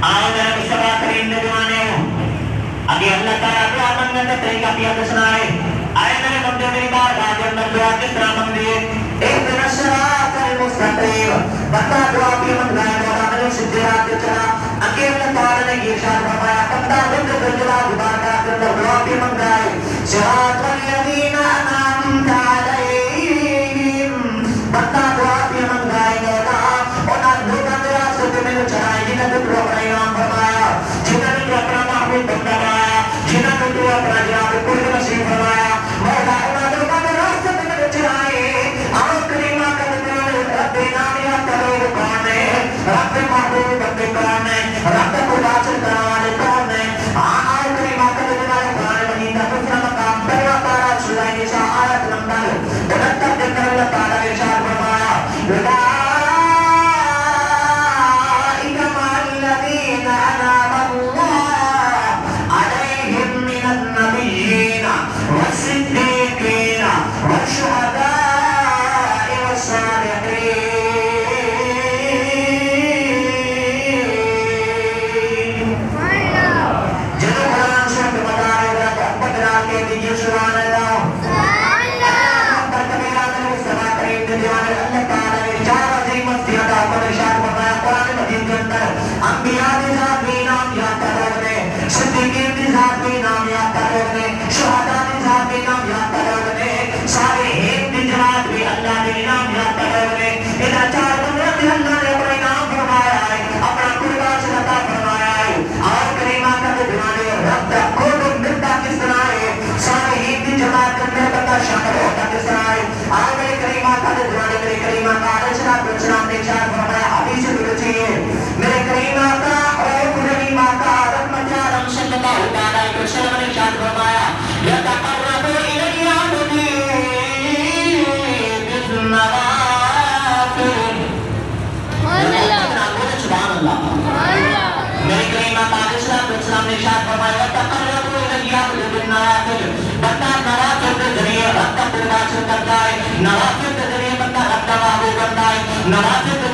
آئے میرے مصطفیٰ کریم نے دیوانے ہوں اگے اللہ تعالیٰ دعا منگنے کا طریقہ کیا دسنا ہے آئے میرے بندے میری بار راجر میں دعا کس طرح منگیے اہدنا الصراط المستقیم بندہ دعا کی منگائے مولا میں سجدے رات چلا اگے اللہ تعالیٰ نے یہ ارشاد فرمایا بندہ رب الجلال بارگاہ کے اندر دعا کی منگائے صراط الذین انعمت علیہم بندہ دعا کی منگائے مولا انہاں لوگاں دے راستے تے مینوں چلائے جنہاں نے تو اپنا امام فرمایا جنہاں نے اپنا محبوب بندہ بنایا جنہاں نے تو اپنا جناب کل نصیب فرمایا مولا انہاں لوگاں دے راستے تے مینوں چلائے آؤ کریمہ کا دعا رب نامیا کرو کون ہے رب محبوب بندے کون ہے رب کو حاصل کرانے کون ہے آؤ کریمہ کا دعا قرآن مجید کا دوسرا مقام پہلا پارہ سورہ نساء آیت نمبر 69 کے اندر اللہ تعالیٰ نے ارشاد فرمایا اولئک مع الذین انعم اللہ علیہم من النبیین والصدیقین والشہداء والصالحین جنہوں قرآن سے بتا رہے ہیں تو احمد را کے دیجئے سبحان اللہ اللہ تعالیٰ نے چار عظیم ہستیاں کا حکم ارشاد فرمایا قرآن مجید کے اندر انبیاء کے ذات بھی نام یاد کرو نے صدیقین کے ذات بھی نام یاد کرو نے شہداء کے ذات بھی نام یاد کرو نے صالحین کی ذات بھی اللہ کے نام یاد کرو نے ان چار بندوں سے اللہ نے اپنا نام فرمایا ہے اپنا قربان سے عطا فرمایا ہے اور کریمہ کا دیوانے رب کا خود ملتا کس طرح ہے صالحین کی جماعت کے اندر بندہ شامل ہوتا کس طرح ہے اور میرے کریمہ کا دیوانے میرے کریمہ کا السلام نے ارشاد فرمایا حدیث قدسی ہے میرے کریمہ کا اور کریمہ کا رحمت عالم صلی اللہ علیہ وسلم نے ارشاد فرمایا یتقرب الی عبدی بالنوافل سبحان اللہ میرے کریمہ کا السلام نے ارشاد فرمایا یتقرب الی عبدی بالنوافل بندہ نوافل کے ذریعے رب کا قربان کرتا ہے نوافل کے ذریعے بندہ رب کا محبوب بنتا ہے نوافل کے